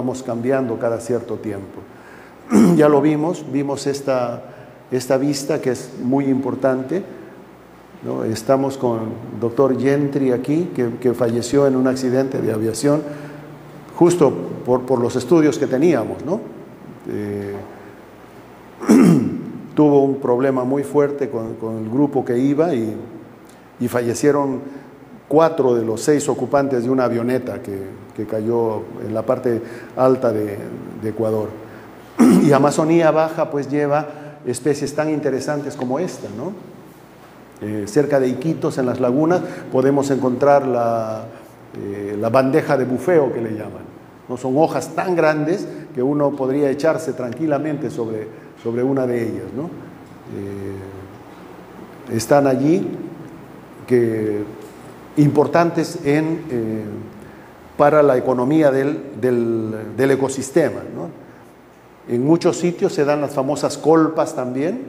íbamos cambiando cada cierto tiempo. Ya lo vimos esta vista que es muy importante, ¿no? Estamos con el doctor Gentry aquí, que falleció en un accidente de aviación, justo por los estudios que teníamos, ¿no? Tuvo un problema muy fuerte con el grupo que iba y fallecieron 4 de los 6 ocupantes de una avioneta que cayó en la parte alta de Ecuador. Y Amazonía Baja pues lleva especies tan interesantes como esta, ¿no? Cerca de Iquitos, en las lagunas, podemos encontrar la bandeja de bufeo que le llaman, ¿no? Son hojas tan grandes que uno podría echarse tranquilamente sobre una de ellas, ¿no? Están allí importantes para la economía del ecosistema, ¿no? En muchos sitios se dan las famosas colpas también,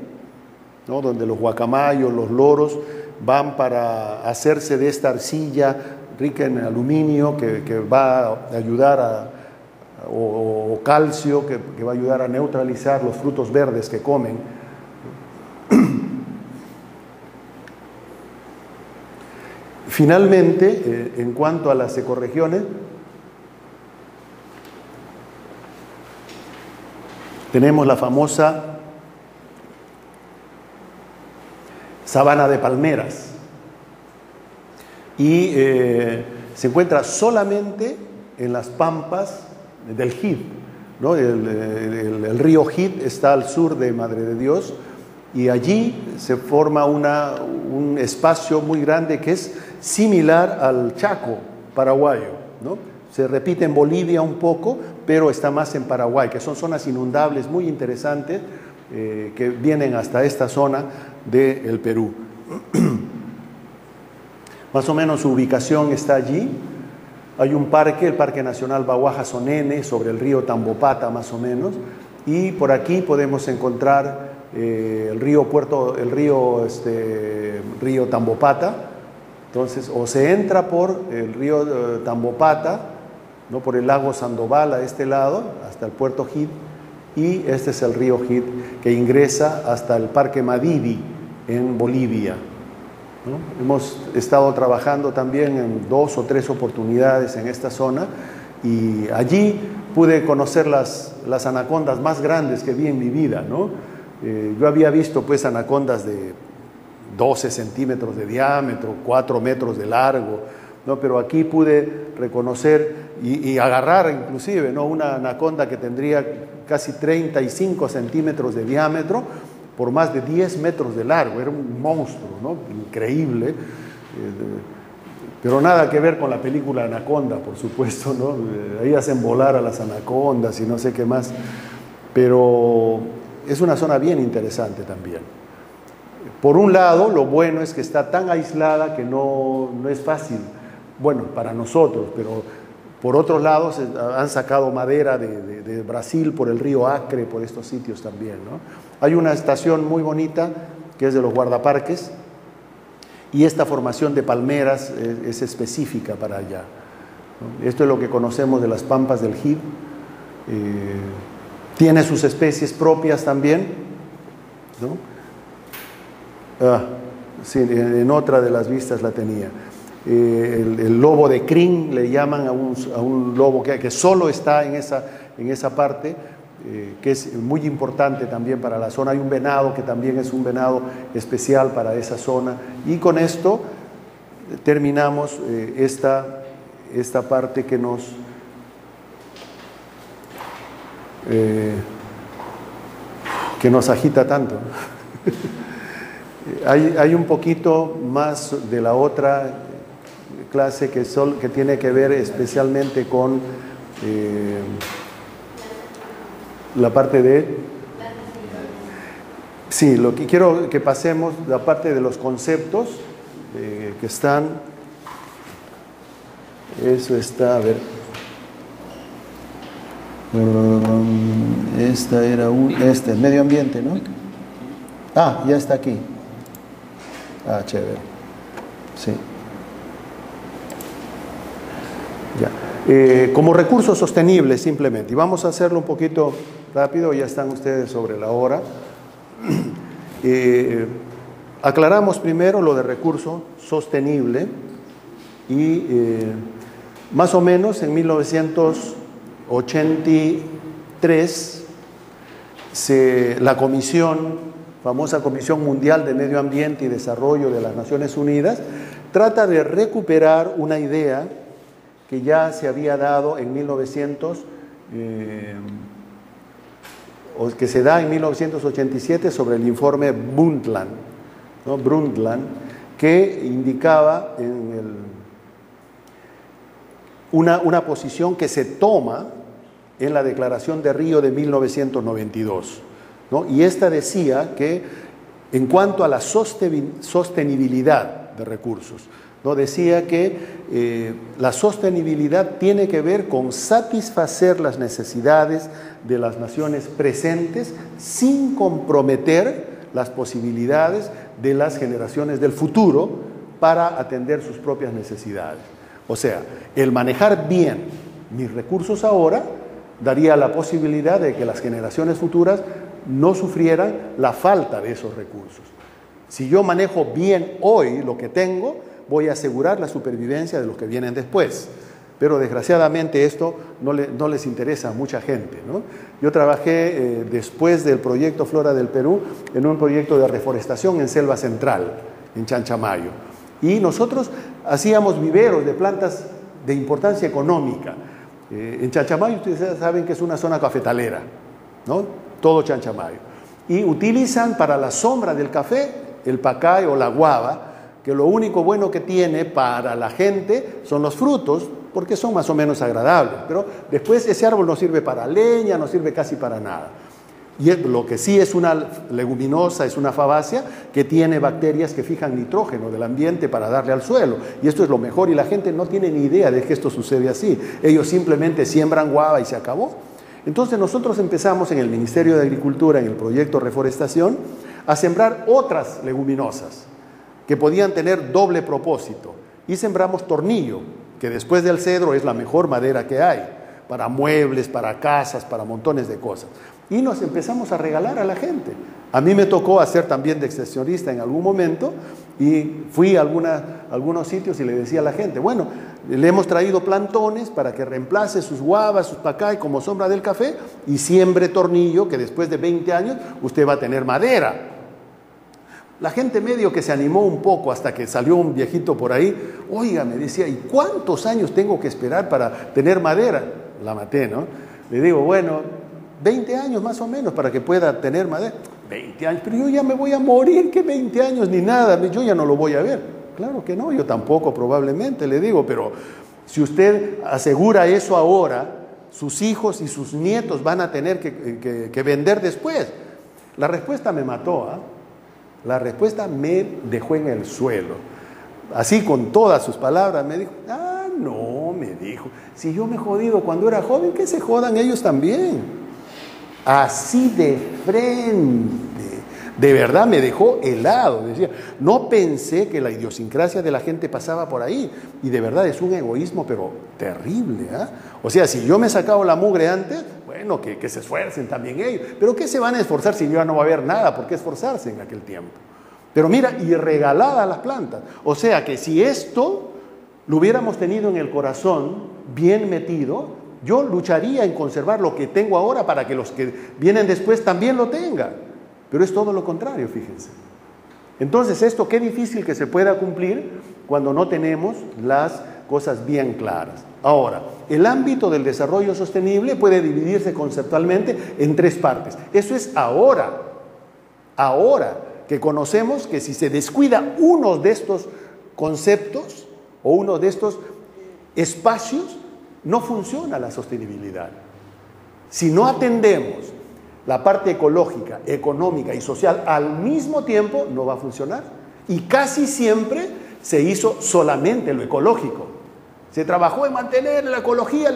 ¿no? Donde los guacamayos, los loros van para hacerse de esta arcilla rica en aluminio que va a ayudar o calcio que va a ayudar a neutralizar los frutos verdes que comen. Finalmente, en cuanto a las ecorregiones, tenemos la famosa sabana de palmeras y se encuentra solamente en las pampas del Jid, ¿no? El río Jid está al sur de Madre de Dios y allí se forma un espacio muy grande que es similar al Chaco paraguayo, ¿no? Se repite en Bolivia un poco, pero está más en Paraguay, que son zonas inundables muy interesantes que vienen hasta esta zona del Perú. Más o menos su ubicación está allí. Hay un parque, el Parque Nacional Bahuaja-Sonene, sobre el río Tambopata más o menos, y por aquí podemos encontrar el río Tambopata. Entonces, o se entra por el río Tambopata, ¿no? Por el lago Sandoval a este lado, hasta el puerto Jid, y este es el río Jid que ingresa hasta el Parque Madidi en Bolivia, ¿no? Hemos estado trabajando también en 2 o 3 oportunidades en esta zona y allí pude conocer las anacondas más grandes que vi en mi vida, ¿no? Yo había visto pues anacondas de 12 centímetros de diámetro, 4 metros de largo, ¿no? Pero aquí pude reconocer y agarrar inclusive, ¿no? Una anaconda que tendría casi 35 centímetros de diámetro por más de 10 metros de largo. Era un monstruo, ¿no? Increíble, pero nada que ver con la película Anaconda, por supuesto, ¿no? Ahí hacen volar a las anacondas y no sé qué más, pero es una zona bien interesante también. Por un lado, lo bueno es que está tan aislada que no es fácil, bueno, para nosotros, pero por otros lados han sacado madera de Brasil por el río Acre, por estos sitios también, ¿no? Hay una estación muy bonita que es de los guardaparques y esta formación de palmeras es específica para allá, ¿no? Esto es lo que conocemos de las pampas del Jid. Tiene sus especies propias también, ¿no? Sí, en otra de las vistas la tenía. El lobo de crin le llaman a un lobo que solo está en esa parte, que es muy importante también para la zona. Hay un venado que también es un venado especial para esa zona. Y con esto terminamos esta parte que nos agita tanto. Hay un poquito más de la otra clase que tiene que ver especialmente con la parte de... Sí, lo que quiero que pasemos, la parte de los conceptos que están... Eso está, a ver... Esta era medio ambiente, ¿no? Ah, ya está aquí. Ah, chévere. Sí. Ya. Como recursos sostenibles simplemente, y vamos a hacerlo un poquito rápido, ya están ustedes sobre la hora. Aclaramos primero lo de recurso sostenible y más o menos en 1983 la famosa Comisión Mundial de Medio Ambiente y Desarrollo de las Naciones Unidas, trata de recuperar una idea que ya se había dado en 1987 sobre el informe Brundtland, ¿no? Brundtland, que indicaba una posición que se toma en la Declaración de Río de 1992, ¿no? Y esta decía que en cuanto a la sostenibilidad de recursos, ¿no? Decía que la sostenibilidad tiene que ver con satisfacer las necesidades de las naciones presentes sin comprometer las posibilidades de las generaciones del futuro para atender sus propias necesidades. O sea, el manejar bien mis recursos ahora daría la posibilidad de que las generaciones futuras no sufrieran la falta de esos recursos. Si yo manejo bien hoy lo que tengo, voy a asegurar la supervivencia de los que vienen después. Pero desgraciadamente esto no les interesa a mucha gente, ¿no? Yo trabajé después del proyecto Flora del Perú en un proyecto de reforestación en Selva Central, en Chanchamayo. Y nosotros hacíamos viveros de plantas de importancia económica. En Chanchamayo ustedes saben que es una zona cafetalera, ¿no? Todo Chanchamayo. Y utilizan para la sombra del café el pacay o la guava, que lo único bueno que tiene para la gente son los frutos, porque son más o menos agradables, pero después ese árbol no sirve para leña, no sirve casi para nada. Y lo que sí es una leguminosa, es una fabácea que tiene bacterias que fijan nitrógeno del ambiente para darle al suelo, y esto es lo mejor, y la gente no tiene ni idea de que esto sucede así. Ellos simplemente siembran guava y se acabó. Entonces nosotros empezamos en el Ministerio de Agricultura, en el proyecto Reforestación, a sembrar otras leguminosas que podían tener doble propósito, y sembramos tornillo, que después del cedro es la mejor madera que hay, para muebles, para casas, para montones de cosas. Y nos empezamos a regalar a la gente. A mí me tocó hacer también de extensionista en algún momento, y fui a algunos sitios y le decía a la gente, bueno, le hemos traído plantones para que reemplace sus guavas, sus pacay como sombra del café, y siembre tornillo, que después de 20 años usted va a tener madera. La gente medio que se animó un poco hasta que salió un viejito por ahí. Oiga, me decía, ¿y cuántos años tengo que esperar para tener madera? La maté, ¿no? Le digo, bueno, 20 años más o menos para que pueda tener madera. 20 años, pero yo ya me voy a morir, ¿qué 20 años ni nada? Yo ya no lo voy a ver. Claro que no, yo tampoco probablemente, le digo, pero si usted asegura eso ahora, sus hijos y sus nietos van a tener que vender después. La respuesta me mató, ¿ah? La respuesta me dejó en el suelo. Así con todas sus palabras me dijo, no, me dijo, si yo me he jodido cuando era joven, que se jodan ellos también. Así de frente. De verdad me dejó helado. Decía, no pensé que la idiosincrasia de la gente pasaba por ahí. Y de verdad es un egoísmo, pero terrible, ¿eh? O sea, si yo me he sacado la mugre antes, bueno, que se esfuercen también ellos. Pero ¿qué se van a esforzar si ya no va a haber nada? ¿Por qué esforzarse en aquel tiempo? Pero mira, y regalada a las plantas. O sea que si esto lo hubiéramos tenido en el corazón, bien metido, yo lucharía en conservar lo que tengo ahora para que los que vienen después también lo tengan. Pero es todo lo contrario, fíjense. Entonces, esto qué difícil que se pueda cumplir cuando no tenemos las cosas bien claras. Ahora, el ámbito del desarrollo sostenible puede dividirse conceptualmente en tres partes. Eso es ahora que conocemos que si se descuida uno de estos conceptos o uno de estos espacios, no funciona la sostenibilidad. Si no atendemos la parte ecológica, económica y social al mismo tiempo, no va a funcionar. Y casi siempre se hizo solamente lo ecológico. Se trabajó en mantener la ecología,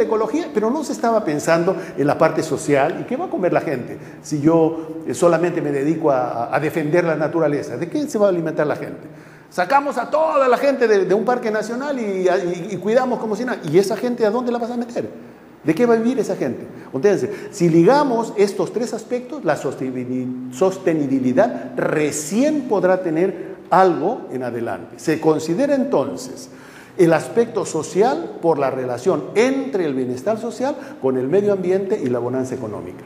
pero no se estaba pensando en la parte social. ¿Y qué va a comer la gente si yo solamente me dedico a defender la naturaleza? ¿De qué se va a alimentar la gente? Sacamos a toda la gente de un parque nacional y cuidamos como si nada. ¿Y esa gente a dónde la vas a meter? ¿De qué va a vivir esa gente? Entonces, si ligamos estos tres aspectos, la sostenibilidad recién podrá tener algo en adelante. Se considera entonces el aspecto social por la relación entre el bienestar social con el medio ambiente y la bonanza económica.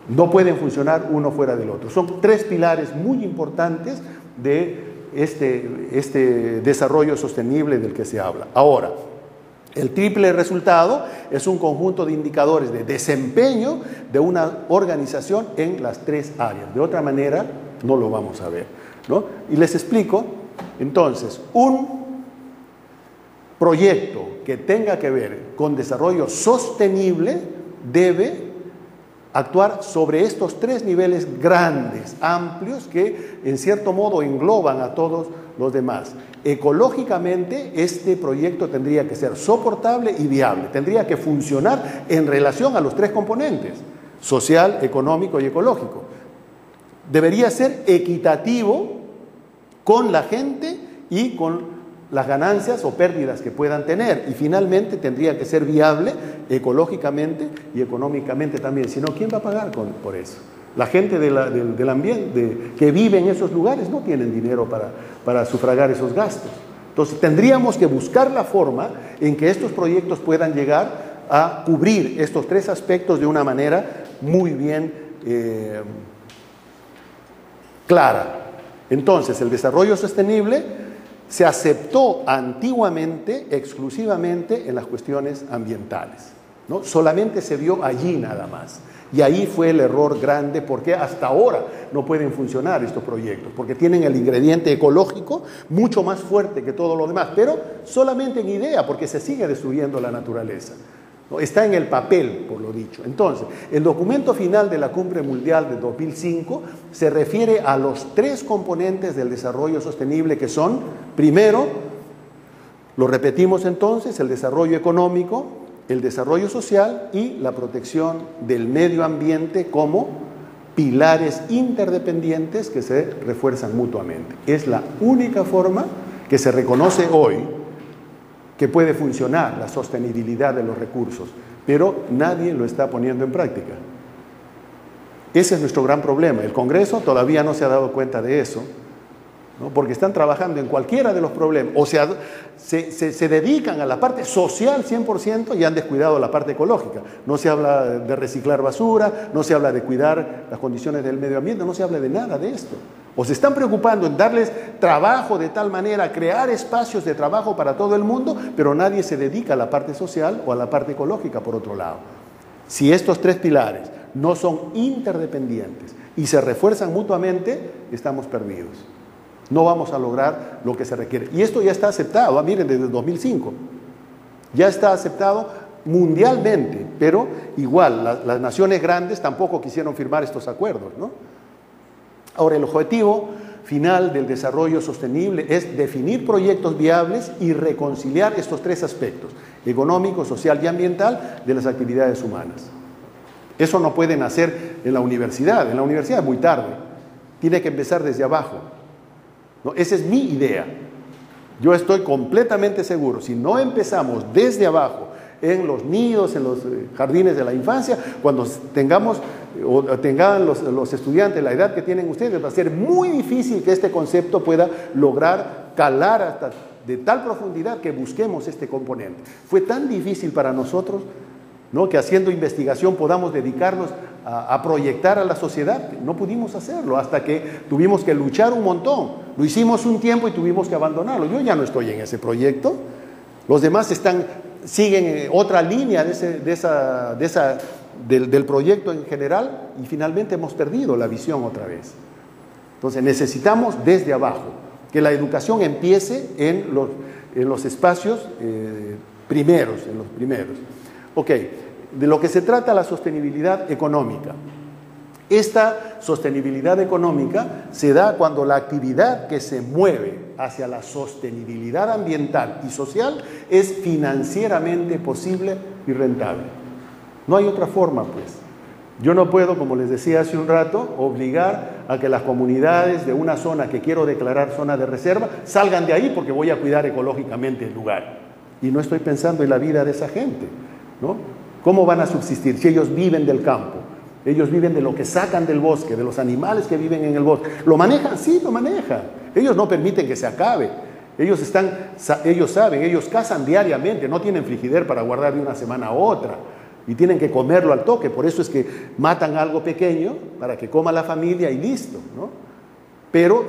No pueden funcionar uno fuera del otro. Son tres pilares muy importantes de este desarrollo sostenible del que se habla. Ahora, el triple resultado es un conjunto de indicadores de desempeño de una organización en las tres áreas. De otra manera, no lo vamos a ver, ¿no? Y les explico. Entonces, un proyecto que tenga que ver con desarrollo sostenible debe actuar sobre estos tres niveles grandes, amplios, que en cierto modo engloban a todos los demás. Ecológicamente, este proyecto tendría que ser soportable y viable, tendría que funcionar en relación a los tres componentes, social, económico y ecológico. Debería ser equitativo con la gente y con las ganancias o pérdidas que puedan tener, y finalmente tendría que ser viable ecológicamente y económicamente también. Si no, ¿quién va a pagar por eso? La gente del ambiente que vive en esos lugares no tienen dinero para sufragar esos gastos. Entonces tendríamos que buscar la forma en que estos proyectos puedan llegar a cubrir estos tres aspectos de una manera muy bien clara. Entonces, el desarrollo sostenible se aceptó antiguamente exclusivamente en las cuestiones ambientales, ¿no? Solamente se vio allí nada más. Y ahí fue el error grande, porque hasta ahora no pueden funcionar estos proyectos, porque tienen el ingrediente ecológico mucho más fuerte que todo lo demás, pero solamente en idea, porque se sigue destruyendo la naturaleza, ¿no? Está en el papel, por lo dicho. Entonces, el documento final de la Cumbre Mundial de 2005 se refiere a los tres componentes del desarrollo sostenible, que son, primero, lo repetimos entonces, el desarrollo económico, el desarrollo social y la protección del medio ambiente como pilares interdependientes que se refuerzan mutuamente. Es la única forma que se reconoce hoy que puede funcionar la sostenibilidad de los recursos, pero nadie lo está poniendo en práctica. Ese es nuestro gran problema. El Congreso todavía no se ha dado cuenta de eso, ¿no? Porque están trabajando en cualquiera de los problemas, o sea, se dedican a la parte social 100% y han descuidado la parte ecológica. No se habla de reciclar basura, no se habla de cuidar las condiciones del medio ambiente, no se habla de nada de esto. O se están preocupando en darles trabajo de tal manera, crear espacios de trabajo para todo el mundo, pero nadie se dedica a la parte social o a la parte ecológica por otro lado. Si estos tres pilares no son interdependientes y se refuerzan mutuamente, estamos perdidos. No vamos a lograr lo que se requiere. Y esto ya está aceptado, miren, desde 2005. Ya está aceptado mundialmente, pero igual, las naciones grandes tampoco quisieron firmar estos acuerdos, ¿no? Ahora, el objetivo final del desarrollo sostenible es definir proyectos viables y reconciliar estos tres aspectos, económico, social y ambiental, de las actividades humanas. Eso no puede nacer en la universidad es muy tarde, tiene que empezar desde abajo, ¿no? Esa es mi idea. Yo estoy completamente seguro, si no empezamos desde abajo, en los nidos, en los jardines de la infancia, cuando tengan los estudiantes la edad que tienen ustedes, va a ser muy difícil que este concepto pueda lograr calar hasta de tal profundidad que busquemos este componente. Fue tan difícil para nosotros, ¿no?, que haciendo investigación podamos dedicarnos a proyectar a la sociedad. No pudimos hacerlo hasta que tuvimos que luchar un montón. Lo hicimos un tiempo y tuvimos que abandonarlo. Yo ya no estoy en ese proyecto. Los demás siguen otra línea del proyecto en general, y finalmente hemos perdido la visión otra vez. Entonces necesitamos desde abajo que la educación empiece en los espacios primeros, en los primeros. Ok, de lo que se trata la sostenibilidad económica. Esta sostenibilidad económica se da cuando la actividad que se mueve hacia la sostenibilidad ambiental y social es financieramente posible y rentable. No hay otra forma, pues. Yo no puedo, como les decía hace un rato, obligar a que las comunidades de una zona que quiero declarar zona de reserva salgan de ahí porque voy a cuidar ecológicamente el lugar. Y no estoy pensando en la vida de esa gente, ¿no? ¿Cómo van a subsistir si ellos viven del campo? Ellos viven de lo que sacan del bosque, de los animales que viven en el bosque. ¿Lo manejan? Sí, lo manejan. Ellos no permiten que se acabe. Ellos saben, ellos cazan diariamente, no tienen frigider para guardar de una semana a otra. Y tienen que comerlo al toque, por eso es que matan algo pequeño para que coma la familia y listo, ¿no? Pero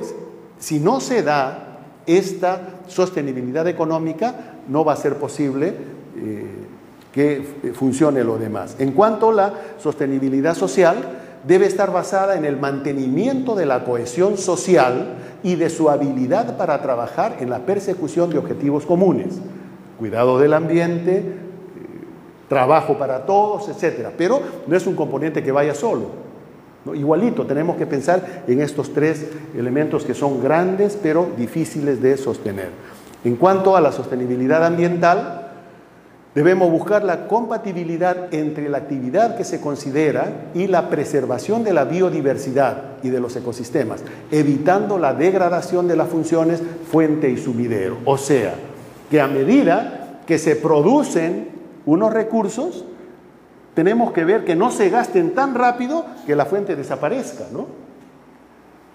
si no se da esta sostenibilidad económica, no va a ser posible que funcione lo demás. En cuanto a la sostenibilidad social, debe estar basada en el mantenimiento de la cohesión social y de su habilidad para trabajar en la persecución de objetivos comunes, cuidado del ambiente, trabajo para todos, etcétera. Pero no es un componente que vaya solo, ¿no? Igualito, tenemos que pensar en estos tres elementos que son grandes, pero difíciles de sostener. En cuanto a la sostenibilidad ambiental, debemos buscar la compatibilidad entre la actividad que se considera y la preservación de la biodiversidad y de los ecosistemas, evitando la degradación de las funciones fuente y sumidero. O sea, que a medida que se producen unos recursos, tenemos que ver que no se gasten tan rápido que la fuente desaparezca, ¿no?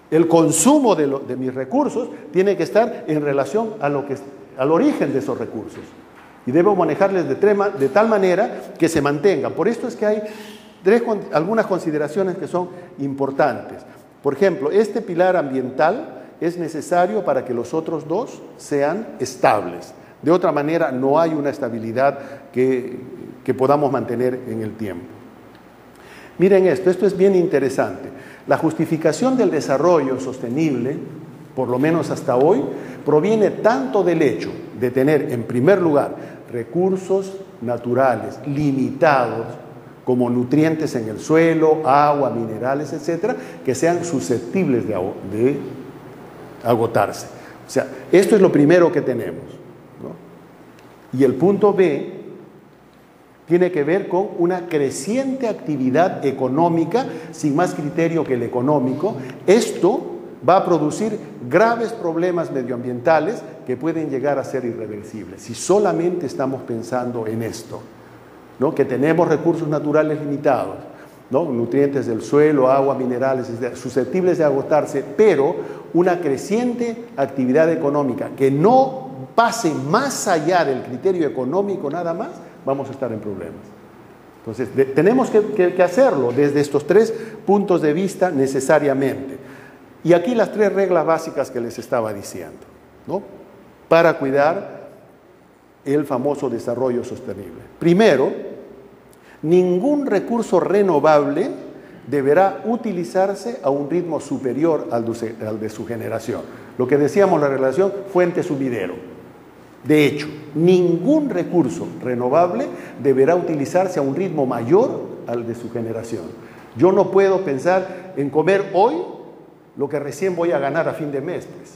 El consumo de mis recursos tiene que estar en relación al origen de esos recursos. Y debo manejarles de tal manera que se mantengan. Por esto es que hay algunas consideraciones que son importantes. Por ejemplo, este pilar ambiental es necesario para que los otros dos sean estables. De otra manera, no hay una estabilidad que podamos mantener en el tiempo. Miren esto es bien interesante. La justificación del desarrollo sostenible, por lo menos hasta hoy, proviene tanto del hecho de tener, en primer lugar, recursos naturales limitados, como nutrientes en el suelo, agua, minerales, etcétera, que sean susceptibles de agotarse. O sea, esto es lo primero que tenemos, ¿no? Y el punto B tiene que ver con una creciente actividad económica, sin más criterio que el económico. Esto va a producir graves problemas medioambientales que pueden llegar a ser irreversibles, si solamente estamos pensando en esto, ¿no? Que tenemos recursos naturales limitados, ¿no? Nutrientes del suelo, agua, minerales, susceptibles de agotarse, pero una creciente actividad económica que no pase más allá del criterio económico nada más, vamos a estar en problemas. Entonces, tenemos que hacerlo desde estos tres puntos de vista necesariamente. Y aquí las tres reglas básicas que les estaba diciendo, ¿no? Para cuidar el famoso desarrollo sostenible. Primero, ningún recurso renovable deberá utilizarse a un ritmo superior al de su generación. Lo que decíamos, la relación fuente-sumidero. De hecho, ningún recurso renovable deberá utilizarse a un ritmo mayor al de su generación. Yo no puedo pensar en comer hoy lo que recién voy a ganar a fin de mes, pues.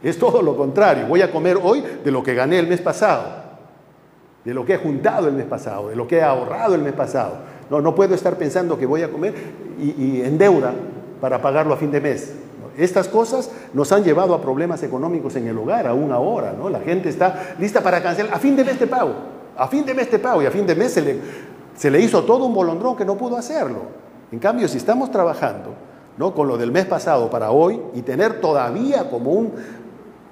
Es todo lo contrario. Voy a comer hoy de lo que gané el mes pasado, de lo que he juntado el mes pasado, de lo que he ahorrado el mes pasado. No puedo estar pensando que voy a comer y en deuda para pagarlo a fin de mes. Estas cosas nos han llevado a problemas económicos en el hogar, aún ahora, ¿no? La gente está lista para cancelar. A fin de mes te pago, a fin de mes te pago, y a fin de mes se le hizo todo un bolondrón que no pudo hacerlo. En cambio, si estamos trabajando, ¿no?, con lo del mes pasado para hoy y tener todavía como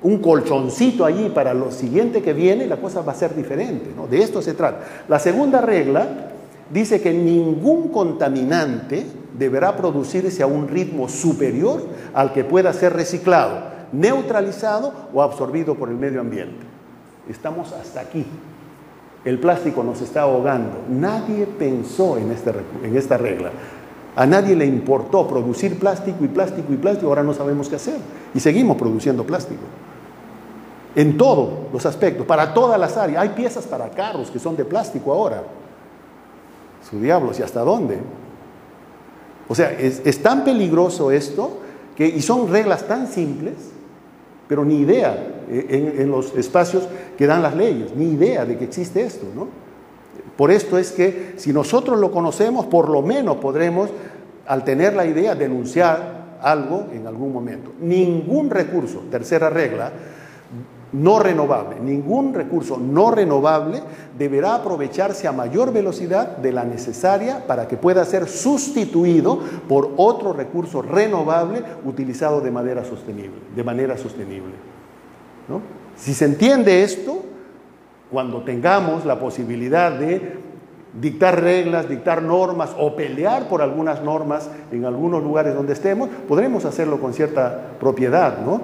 un colchoncito allí para lo siguiente que viene, la cosa va a ser diferente, ¿no? De esto se trata. La segunda regla dice que ningún contaminante deberá producirse a un ritmo superior al que pueda ser reciclado, neutralizado o absorbido por el medio ambiente. Estamos hasta aquí. El plástico nos está ahogando. Nadie pensó en esta regla. A nadie le importó producir plástico y plástico y plástico. Ahora no sabemos qué hacer. Y seguimos produciendo plástico. En todos los aspectos, para todas las áreas. Hay piezas para carros que son de plástico ahora. Su diablo, ¿y hasta dónde? O sea, es tan peligroso esto, y son reglas tan simples, pero ni idea en los espacios que dan las leyes, ni idea de que existe esto, ¿no? Por esto es que si nosotros lo conocemos, por lo menos podremos, al tener la idea, denunciar algo en algún momento. Ningún recurso, tercera regla, no renovable, ningún recurso no renovable deberá aprovecharse a mayor velocidad de la necesaria para que pueda ser sustituido por otro recurso renovable utilizado de manera sostenible, ¿no? Si se entiende esto, cuando tengamos la posibilidad de dictar reglas, dictar normas o pelear por algunas normas en algunos lugares donde estemos, podremos hacerlo con cierta propiedad, ¿no?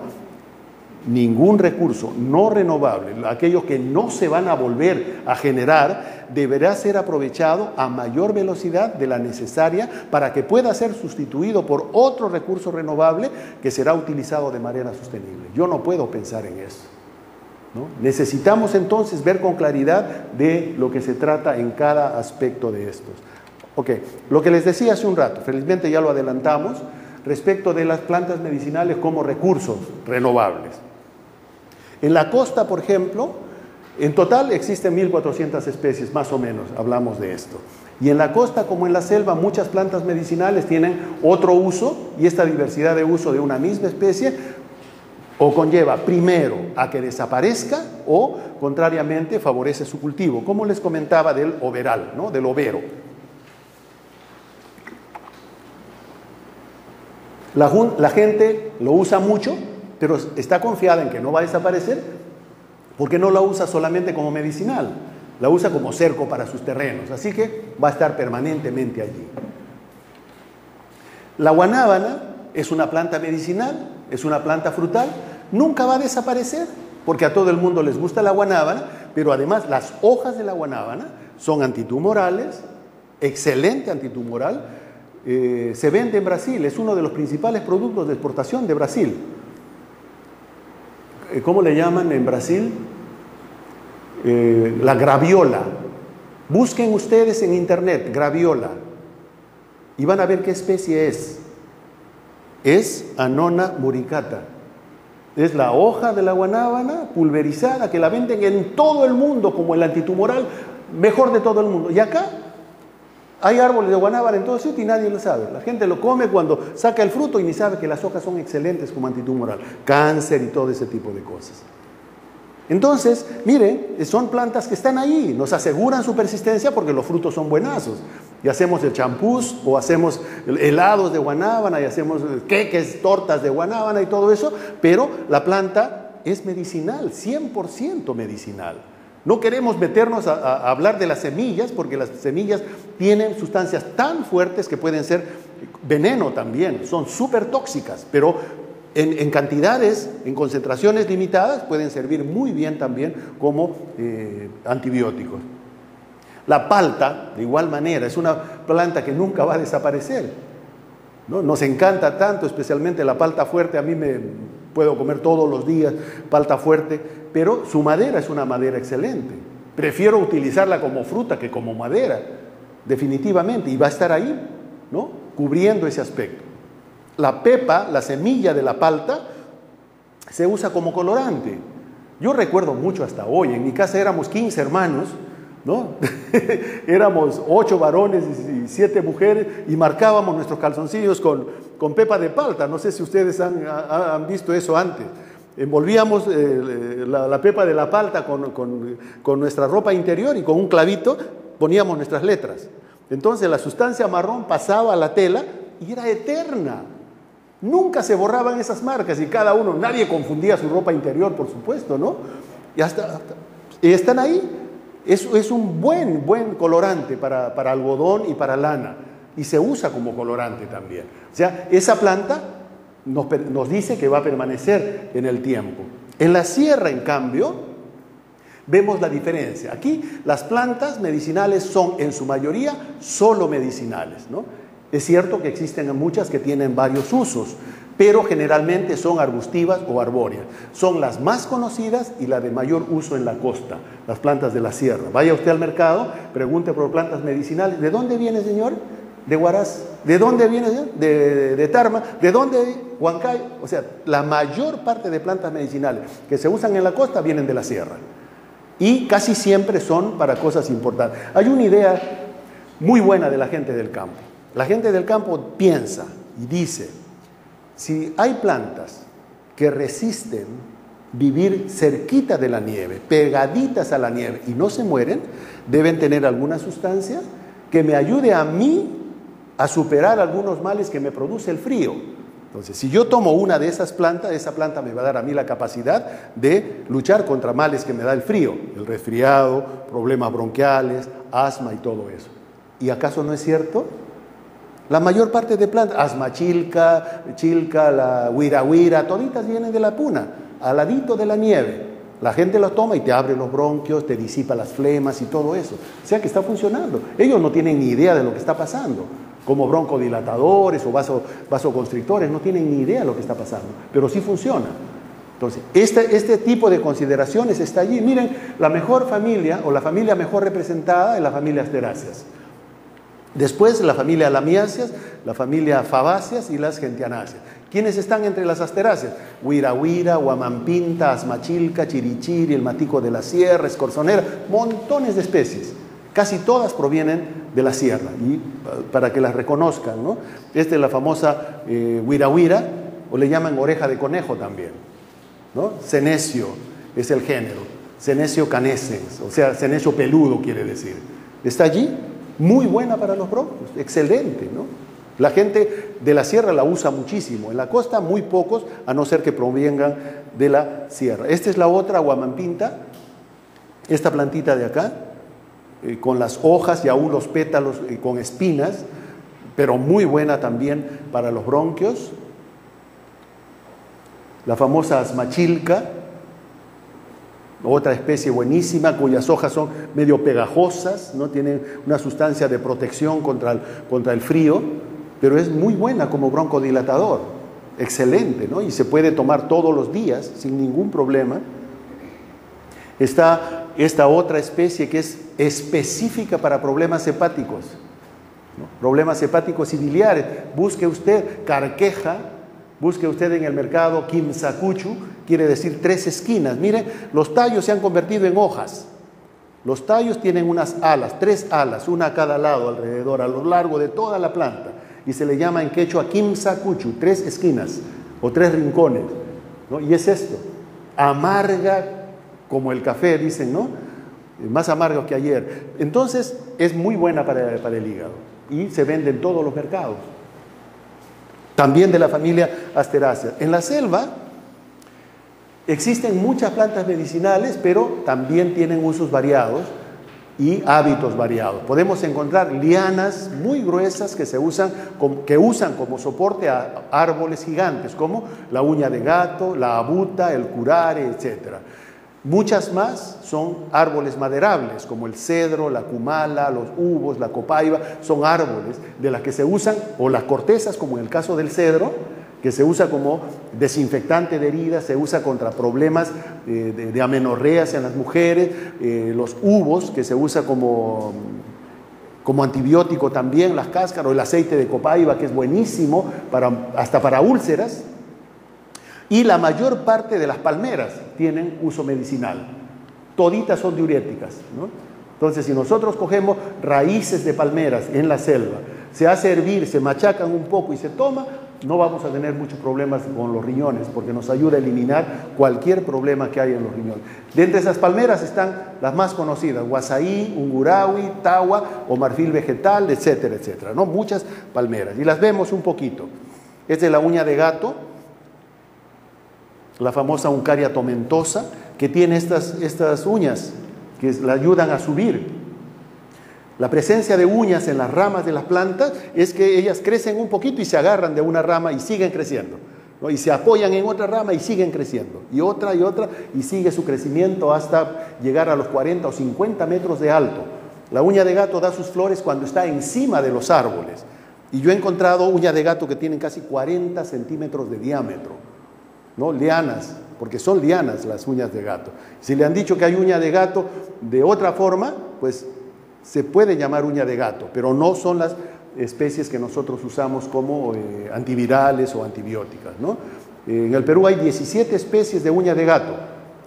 Ningún recurso no renovable, aquellos que no se van a volver a generar, deberá ser aprovechado a mayor velocidad de la necesaria para que pueda ser sustituido por otro recurso renovable que será utilizado de manera sostenible. Yo no puedo pensar en eso, ¿no? Necesitamos entonces ver con claridad de lo que se trata en cada aspecto de estos. Ok, lo que les decía hace un rato, felizmente ya lo adelantamos, respecto de las plantas medicinales como recursos renovables. En la costa, por ejemplo, en total existen 1.400 especies, más o menos, hablamos de esto. Y en la costa, como en la selva, muchas plantas medicinales tienen otro uso, y esta diversidad de uso de una misma especie o conlleva primero a que desaparezca o, contrariamente, favorece su cultivo, como les comentaba del overal, ¿no? Del overo. La gente lo usa mucho, pero está confiada en que no va a desaparecer porque no la usa solamente como medicinal, la usa como cerco para sus terrenos, así que va a estar permanentemente allí. La guanábana es una planta medicinal, es una planta frutal, nunca va a desaparecer porque a todo el mundo les gusta la guanábana, pero además las hojas de la guanábana son antitumorales, excelente antitumoral. Se vende en Brasil, es uno de los principales productos de exportación de Brasil. ¿Cómo le llaman en Brasil? La graviola. Busquen ustedes en internet graviola y van a ver qué especie es. Es Annona muricata. Es la hoja de la guanábana pulverizada que la venden en todo el mundo como el antitumoral mejor de todo el mundo. Y acá hay árboles de guanábana en todo sitio y nadie lo sabe. La gente lo come cuando saca el fruto y ni sabe que las hojas son excelentes como antitumoral. Cáncer y todo ese tipo de cosas. Entonces, miren, son plantas que están ahí, nos aseguran su persistencia porque los frutos son buenazos. Y hacemos el champús o hacemos helados de guanábana y hacemos queques, tortas de guanábana y todo eso, pero la planta es medicinal, 100% medicinal. No queremos meternos a hablar de las semillas, porque las semillas tienen sustancias tan fuertes que pueden ser veneno también, son súper tóxicas, pero en cantidades, en concentraciones limitadas, pueden servir muy bien también como antibióticos. La palta, de igual manera, es una planta que nunca va a desaparecer, ¿no? Nos encanta tanto, especialmente la palta fuerte. A mí puedo comer todos los días palta fuerte, pero su madera es una madera excelente. Prefiero utilizarla como fruta que como madera, definitivamente, y va a estar ahí, ¿no? Cubriendo ese aspecto. La pepa, la semilla de la palta, se usa como colorante. Yo recuerdo mucho hasta hoy, en mi casa éramos 15 hermanos, ¿no? Éramos 8 varones y 7 mujeres y marcábamos nuestros calzoncillos con pepa de palta. No sé si ustedes han visto eso antes. Envolvíamos la pepa de la palta con nuestra ropa interior y con un clavito poníamos nuestras letras. Entonces la sustancia marrón pasaba a la tela y era eterna. Nunca se borraban esas marcas y nadie confundía su ropa interior, por supuesto, ¿no? Y están ahí. Es un buen colorante para algodón y para lana, y se usa como colorante también. O sea, esa planta nos dice que va a permanecer en el tiempo. En la sierra, en cambio, vemos la diferencia. Aquí las plantas medicinales son en su mayoría solo medicinales, ¿no? Es cierto que existen muchas que tienen varios usos, pero generalmente son arbustivas o arbóreas. Son las más conocidas y las de mayor uso en la costa, las plantas de la sierra. Vaya usted al mercado, pregunte por plantas medicinales. ¿De dónde viene, señor? De Huaraz. ¿De dónde viene, señor? De Tarma. ¿De dónde? Huancay. O sea, la mayor parte de plantas medicinales que se usan en la costa vienen de la sierra. Y casi siempre son para cosas importantes. Hay una idea muy buena de la gente del campo. La gente del campo piensa y dice, si hay plantas que resisten vivir cerquita de la nieve, pegaditas a la nieve y no se mueren, deben tener alguna sustancia que me ayude a mí a superar algunos males que me produce el frío. Entonces, si yo tomo una de esas plantas, esa planta me va a dar a mí la capacidad de luchar contra males que me da el frío, el resfriado, problemas bronquiales, asma y todo eso. ¿Y acaso no es cierto? La mayor parte de plantas, asma chilca, la huira, toditas vienen de la puna, al ladito de la nieve. La gente lo toma y te abre los bronquios, te disipa las flemas y todo eso. O sea que está funcionando. Ellos no tienen ni idea de lo que está pasando. Como broncodilatadores o vasoconstrictores, no tienen ni idea de lo que está pasando, pero sí funciona. Entonces, este tipo de consideraciones está allí. Miren, la mejor familia o la familia mejor representada es la familia Asteráceas. Después la familia Lamiáceas, la familia Fabáceas y las Gentianáceas. ¿Quiénes están entre las Asteráceas? Huira, Huamampinta, Asmachilca, Chirichiri, el matico de la sierra, escorzonera, montones de especies. Casi todas provienen de la sierra, y para que las reconozcan, ¿no? Esta es la famosa huira, o le llaman oreja de conejo también, ¿no? Senecio es el género, Senecio canescens, o sea, senecio peludo quiere decir. Está allí, muy buena para los bronquios, excelente, ¿no? La gente de la sierra la usa muchísimo, en la costa muy pocos, a no ser que provengan de la sierra. Esta es la otra Huamampinta, esta plantita de acá, con las hojas y aún los pétalos con espinas, pero muy buena también para los bronquios. La famosa asmachilca, otra especie buenísima, cuyas hojas son medio pegajosas, ¿no? Tienen una sustancia de protección contra el frío, pero es muy buena como broncodilatador, excelente, ¿no? Y se puede tomar todos los días sin ningún problema. Está esta otra especie que es específica para problemas hepáticos, ¿no? Problemas hepáticos y biliares. Busque usted carqueja, busque usted en el mercado quimsacuchu, quiere decir 3 esquinas. Miren, los tallos se han convertido en hojas. Los tallos tienen unas alas, 3 alas, una a cada lado alrededor, a lo largo de toda la planta. Y se le llama en quechua quimsacuchu, 3 esquinas o 3 rincones, ¿no? Y es esto, amarga como el café, dicen, ¿no? Más amargo que ayer. Entonces, es muy buena para el hígado y se vende en todos los mercados. También de la familia Asteráceas. En la selva existen muchas plantas medicinales, pero también tienen usos variados y hábitos variados. Podemos encontrar lianas muy gruesas que usan como soporte a árboles gigantes, como la uña de gato, la abuta, el curare, etcétera. Muchas más son árboles maderables, como el cedro, la cumala, los hubos, la copaiba, son árboles de las que se usan, o las cortezas, como en el caso del cedro, que se usa como desinfectante de heridas, se usa contra problemas de amenorreas en las mujeres, los hubos, que se usa como antibiótico también, las cáscaras, o el aceite de copaiba, que es buenísimo hasta para úlceras. Y la mayor parte de las palmeras tienen uso medicinal. Toditas son diuréticas, ¿no? Entonces, si nosotros cogemos raíces de palmeras en la selva, se hace hervir, se machacan un poco y se toma, no vamos a tener muchos problemas con los riñones, porque nos ayuda a eliminar cualquier problema que haya en los riñones. De entre esas palmeras están las más conocidas: Huasaí, Ungurawi, Tawa o marfil vegetal, etcétera, etcétera, ¿no? Muchas palmeras. Y las vemos un poquito. Esta es la uña de gato, la famosa Uncaria tomentosa, que tiene estas uñas que la ayudan a subir. La presencia de uñas en las ramas de las plantas es que ellas crecen un poquito y se agarran de una rama y siguen creciendo, ¿no? Y se apoyan en otra rama y siguen creciendo, y otra, y sigue su crecimiento hasta llegar a los 40 o 50 metros de alto. La uña de gato da sus flores cuando está encima de los árboles, y yo he encontrado uñas de gato que tienen casi 40 centímetros de diámetro, ¿no? Lianas, porque son lianas las uñas de gato. Si le han dicho que hay uña de gato de otra forma, pues se puede llamar uña de gato, pero no son las especies que nosotros usamos como antivirales o antibióticas, ¿no? En el Perú hay 17 especies de uña de gato,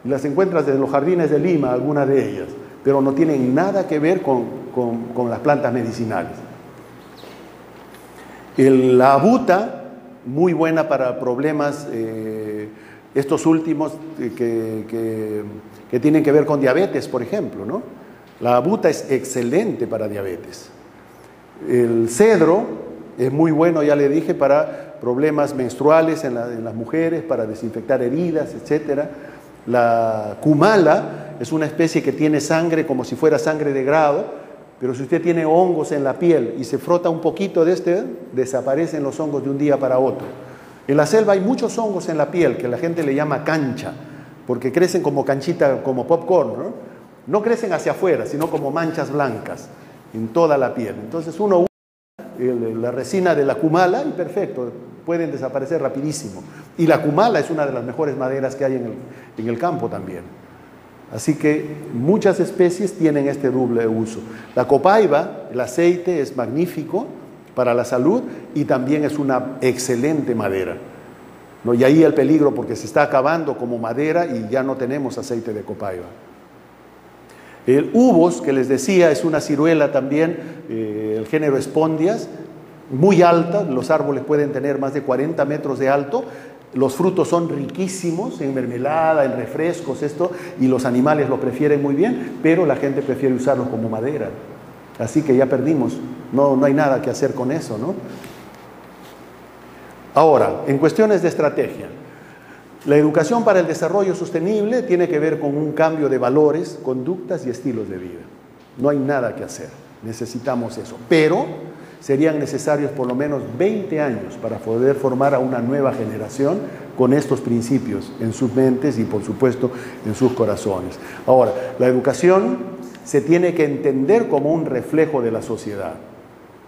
Y las encuentras en los jardines de Lima, algunas de ellas, pero no tienen nada que ver con las plantas medicinales. La abuta, muy buena para problemas, estos últimos que tienen que ver con diabetes, por ejemplo, ¿no? La abuta es excelente para diabetes. El cedro es muy bueno, ya le dije, para problemas menstruales en las mujeres, para desinfectar heridas, etc. La kumala es una especie que tiene sangre como si fuera sangre de grado, pero si usted tiene hongos en la piel y se frota un poquito de desaparecen los hongos de un día para otro. En la selva hay muchos hongos en la piel que la gente le llama cancha, porque crecen como canchita, como popcorn, ¿no? No crecen hacia afuera, sino como manchas blancas en toda la piel. Entonces uno usa la resina de la kumala y perfecto, pueden desaparecer rapidísimo. Y la kumala es una de las mejores maderas que hay en el campo también. Así que muchas especies tienen este doble uso. La copaiba, el aceite, es magnífico para la salud y también es una excelente madera, ¿no? Y ahí el peligro porque se está acabando como madera y ya no tenemos aceite de copaiba. El ubos, que les decía, es una ciruela también, el género Spondias, muy alta, los árboles pueden tener más de 40 metros de alto, los frutos son riquísimos en mermelada, en refrescos, y los animales lo prefieren muy bien, pero la gente prefiere usarlos como madera. Así que ya perdimos, no hay nada que hacer con eso, ¿no? Ahora, en cuestiones de estrategia, la educación para el desarrollo sostenible tiene que ver con un cambio de valores, conductas y estilos de vida. No hay nada que hacer, necesitamos eso, pero serían necesarios por lo menos 20 años para poder formar a una nueva generación con estos principios en sus mentes y por supuesto en sus corazones. Ahora, la educación se tiene que entender como un reflejo de la sociedad,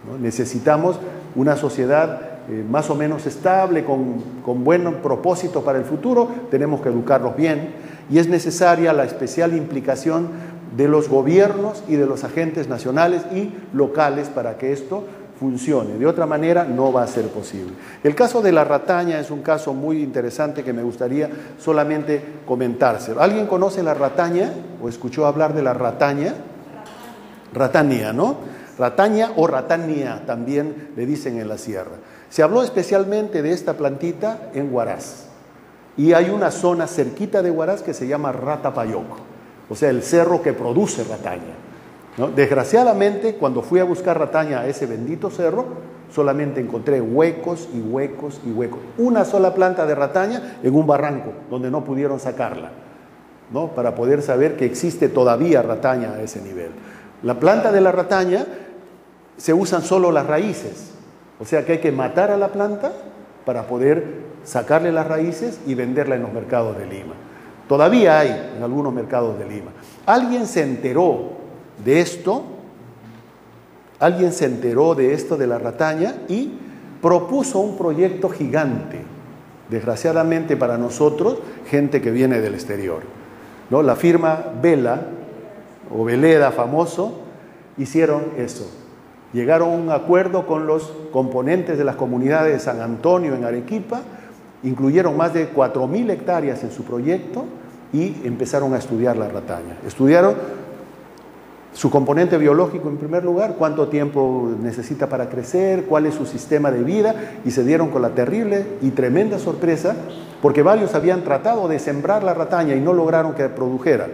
¿no? Necesitamos una sociedad más o menos estable, con buen propósito para el futuro, tenemos que educarlos bien y es necesaria la especial implicación de los gobiernos y de los agentes nacionales y locales para que esto funcione. De otra manera no va a ser posible. El caso de la rataña es un caso muy interesante que me gustaría solamente comentarse. ¿Alguien conoce la rataña o escuchó hablar de la rataña? Ratania, ¿no? Rataña o ratania también le dicen en la sierra. Se habló especialmente de esta plantita en Huaraz y hay una zona cerquita de Huaraz que se llama Ratapayoco, o sea, el cerro que produce rataña, ¿no? Desgraciadamente, cuando fui a buscar rataña a ese bendito cerro, solamente encontré huecos y huecos y huecos. Una sola planta de rataña en un barranco donde no pudieron sacarla, ¿no? Para poder saber que existe todavía rataña a ese nivel. La planta de la rataña se usan solo las raíces. O sea que hay que matar a la planta para poder sacarle las raíces y venderla en los mercados de Lima. Todavía hay en algunos mercados de Lima. Alguien se enteró de esto, de la rataña y propuso un proyecto gigante. Desgraciadamente para nosotros, gente que viene del exterior, ¿no? La firma Vela o Veleda famoso hicieron eso. Llegaron a un acuerdo con los componentes de las comunidades de San Antonio en Arequipa, incluyeron más de 4.000 hectáreas en su proyecto y empezaron a estudiar la rataña. Estudiaron su componente biológico en primer lugar, cuánto tiempo necesita para crecer, cuál es su sistema de vida y se dieron con la terrible y tremenda sorpresa porque varios habían tratado de sembrar la rataña y no lograron que produjera.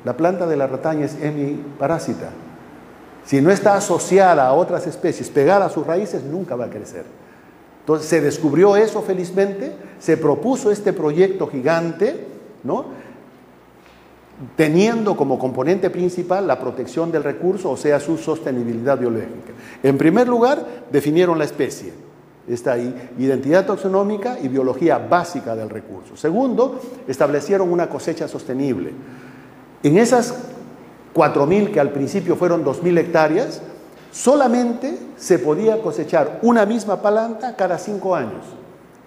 La planta de la rataña es hemiparásita. Si no está asociada a otras especies, pegada a sus raíces, nunca va a crecer. Entonces se descubrió eso felizmente, se propuso este proyecto gigante, ¿no? Teniendo como componente principal la protección del recurso, o sea, su sostenibilidad biológica. En primer lugar, definieron la especie. Está ahí, identidad taxonómica y biología básica del recurso. Segundo, establecieron una cosecha sostenible. En esas 4.000, que al principio fueron 2.000 hectáreas, solamente se podía cosechar una misma planta cada 5 años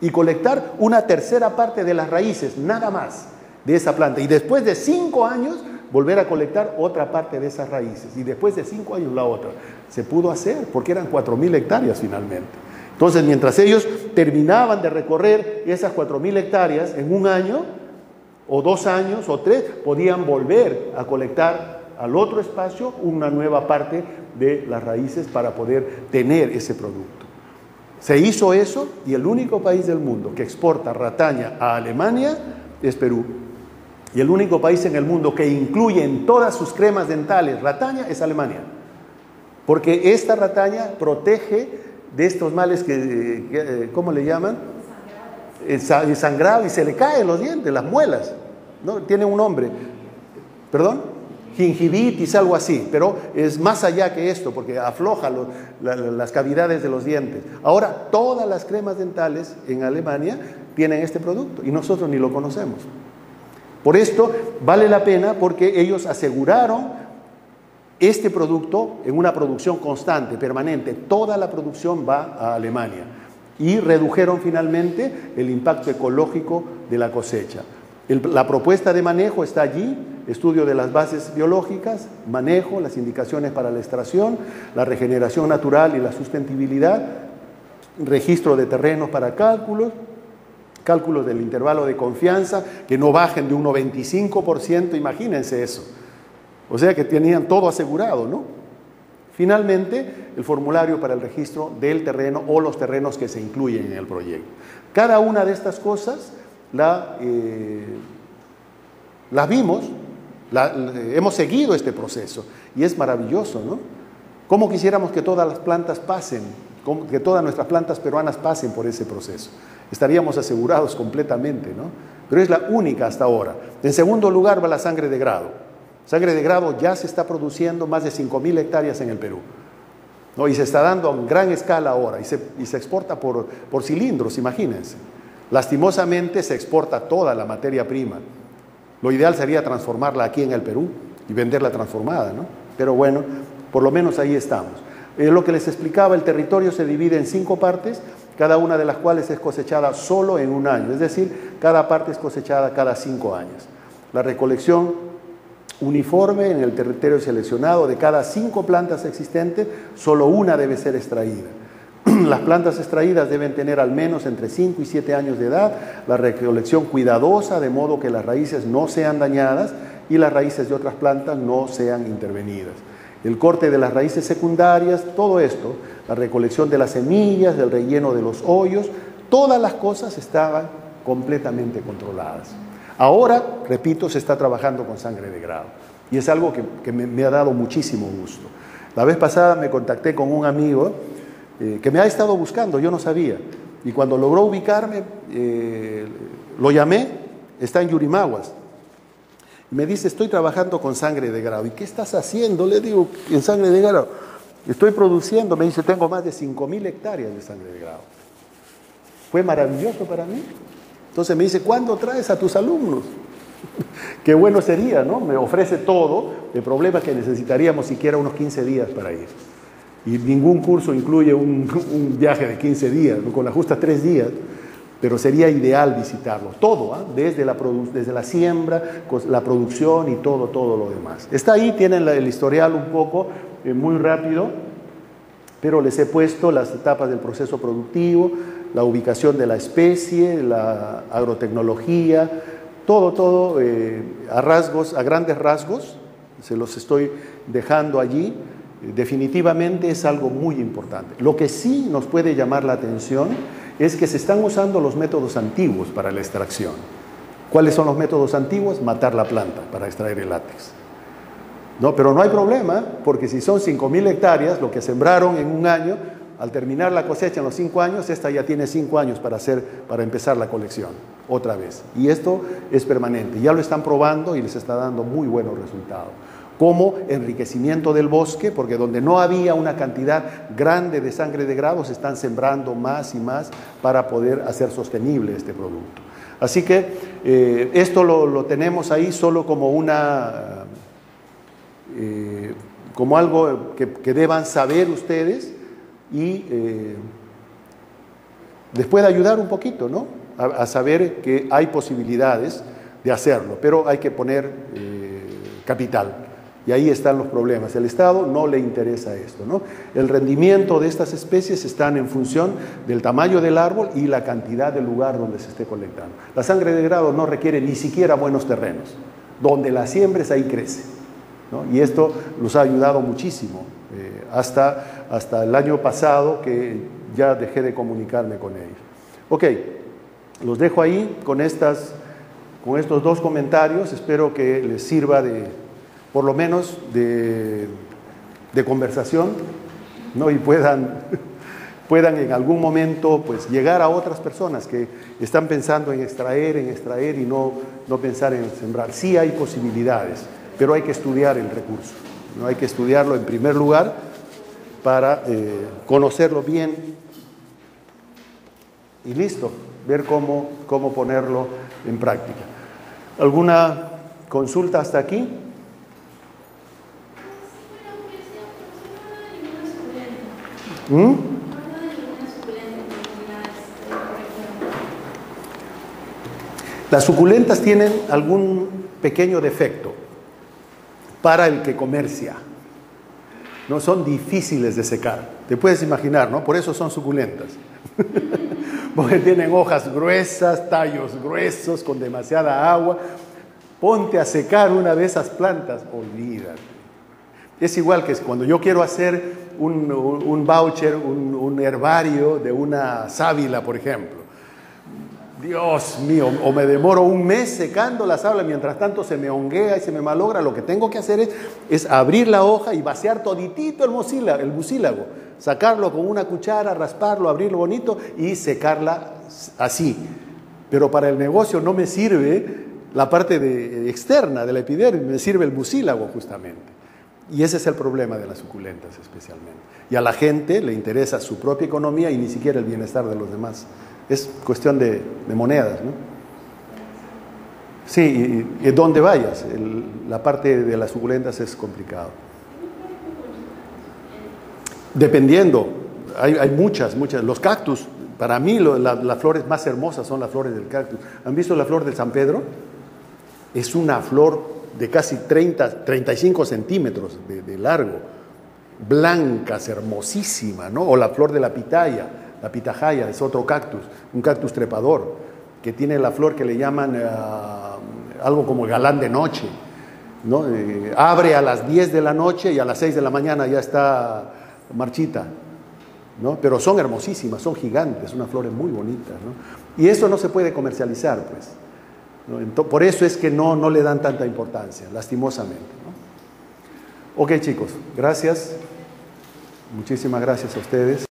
y colectar una tercera parte de las raíces, nada más, de esa planta. Y después de 5 años, volver a colectar otra parte de esas raíces. Y después de 5 años la otra. Se pudo hacer porque eran 4.000 hectáreas finalmente. Entonces, mientras ellos terminaban de recorrer esas 4.000 hectáreas en un año, o 2 años o 3, podían volver a colectar al otro espacio una nueva parte de las raíces para poder tener ese producto. Se hizo eso y el único país del mundo que exporta rataña a Alemania es Perú. Y el único país en el mundo que incluye en todas sus cremas dentales rataña es Alemania. Porque esta rataña protege de estos males que ¿cómo le llaman? El sangrado, y se le caen los dientes, las muelas, ¿no? Tiene un nombre. ¿Perdón? Gingivitis, algo así, pero es más allá que esto, porque afloja las cavidades de los dientes. Ahora, todas las cremas dentales en Alemania tienen este producto y nosotros ni lo conocemos. Por esto vale la pena, porque ellos aseguraron este producto en una producción constante, permanente. Toda la producción va a Alemania y redujeron finalmente el impacto ecológico de la cosecha. La propuesta de manejo está allí: estudio de las bases biológicas, manejo, las indicaciones para la extracción, la regeneración natural y la sustentabilidad, registro de terrenos para cálculos del intervalo de confianza, que no bajen de un 95%, imagínense eso. O sea que tenían todo asegurado, ¿no? Finalmente, el formulario para el registro del terreno o los terrenos que se incluyen en el proyecto. Cada una de estas cosas las vimos, hemos seguido este proceso y es maravilloso, ¿no? ¿Cómo quisiéramos que todas las plantas pasen, que todas nuestras plantas peruanas pasen por ese proceso? Estaríamos asegurados completamente, ¿no? Pero es la única hasta ahora. En segundo lugar va la sangre de grado. Sangre de grado ya se está produciendo más de 5.000 hectáreas en el Perú, ¿no? Y se está dando a gran escala ahora y se exporta por cilindros, imagínense. Lastimosamente se exporta toda la materia prima. Lo ideal sería transformarla aquí en el Perú y venderla transformada, ¿no? Pero bueno, por lo menos ahí estamos. Lo que les explicaba, el territorio se divide en 5 partes, cada una de las cuales es cosechada solo en un año, es decir, cada parte es cosechada cada 5 años. La recolección uniforme en el territorio seleccionado: de cada 5 plantas existentes, solo una debe ser extraída. Las plantas extraídas deben tener al menos entre 5 y 7 años de edad, la recolección cuidadosa, de modo que las raíces no sean dañadas y las raíces de otras plantas no sean intervenidas. El corte de las raíces secundarias, todo esto, la recolección de las semillas, del relleno de los hoyos, todas las cosas estaban completamente controladas. Ahora, repito, se está trabajando con sangre de grado y es algo que me ha dado muchísimo gusto. La vez pasada me contacté con un amigo que me ha estado buscando, yo no sabía, y cuando logró ubicarme, lo llamé, está en Yurimaguas, y me dice: estoy trabajando con sangre de grado. ¿Y qué estás haciendo? Le digo: en sangre de grado estoy produciendo. Me dice: tengo más de 5.000 hectáreas de sangre de grado. Fue maravilloso para mí. Entonces me dice: ¿cuándo traes a tus alumnos? Qué bueno sería, ¿no? Me ofrece todo. El problema es que necesitaríamos siquiera unos 15 días para ir. Y ningún curso incluye un viaje de 15 días, con la justa 3 días, pero sería ideal visitarlo. Todo, ¿eh? desde la siembra, la producción y todo lo demás. Está ahí, tienen el historial un poco, muy rápido, pero les he puesto las etapas del proceso productivo, la ubicación de la especie, la agrotecnología, todo a grandes rasgos, se los estoy dejando allí. Definitivamente es algo muy importante. Lo que sí nos puede llamar la atención es que se están usando los métodos antiguos para la extracción. ¿Cuáles son los métodos antiguos? Matar la planta para extraer el látex. No, pero no hay problema, porque si son 5.000 hectáreas, lo que sembraron en un año, al terminar la cosecha en los 5 años, esta ya tiene 5 años para empezar la colección, otra vez. Y esto es permanente. Ya lo están probando y les está dando muy buenos resultados. Como enriquecimiento del bosque, porque donde no había una cantidad grande de sangre de grado, se están sembrando más y más para poder hacer sostenible este producto. Así que esto lo tenemos ahí solo como como algo que deban saber ustedes y les puede ayudar un poquito, ¿no? A saber que hay posibilidades de hacerlo, pero hay que poner capital. Y ahí están los problemas. El Estado no le interesa esto, ¿no? El rendimiento de estas especies están en función del tamaño del árbol y la cantidad del lugar donde se esté colectando. La sangre de grado no requiere ni siquiera buenos terrenos. Donde la siembres, ahí crece, ¿no? Y esto los ha ayudado muchísimo. Hasta el año pasado que ya dejé de comunicarme con ellos. Ok, los dejo ahí con estos dos comentarios. Espero que les sirva por lo menos de conversación, ¿no? Y puedan en algún momento pues, llegar a otras personas que están pensando en extraer y no pensar en sembrar. Sí hay posibilidades, pero hay que estudiar el recurso, ¿no? Hay que estudiarlo en primer lugar para conocerlo bien y listo, ver cómo ponerlo en práctica. ¿Alguna consulta hasta aquí? Las suculentas tienen algún pequeño defecto para el que comercia. No son difíciles de secar. Te puedes imaginar, ¿no? Por eso son suculentas. Porque tienen hojas gruesas, tallos gruesos, con demasiada agua. Ponte a secar una de esas plantas, olvídate. Es igual que cuando yo quiero hacer un voucher, un herbario de una sábila, por ejemplo. Dios mío, o me demoro un mes secando la sábila, mientras tanto se me honguea y se me malogra. Lo que tengo que hacer es abrir la hoja y vaciar toditito el mucílago, sacarlo con una cuchara, rasparlo, abrirlo bonito y secarla así. Pero para el negocio no me sirve la parte externa de la epidermis, me sirve el mucílago justamente. Y ese es el problema de las suculentas especialmente. Y a la gente le interesa su propia economía y ni siquiera el bienestar de los demás. Es cuestión de monedas, ¿no? Sí, y donde vayas, la parte de las suculentas es complicado. Dependiendo, hay muchas. Los cactus, para mí las flores más hermosas son las flores del cactus. ¿Han visto la flor del San Pedro? Es una flor de casi 35 centímetros de largo, blancas, hermosísima, ¿no? O la flor de la pitaya. La pitahaya es otro cactus, un cactus trepador, que tiene la flor que le llaman algo como galán de noche, ¿no? Abre a las 10 de la noche y a las 6 de la mañana ya está marchita, ¿no? Pero son hermosísimas, son gigantes, unas flores muy bonitas, ¿no? Y eso no se puede comercializar, pues, ¿no? Por eso es que no le dan tanta importancia, lastimosamente, ¿no? Ok, chicos, gracias. Muchísimas gracias a ustedes.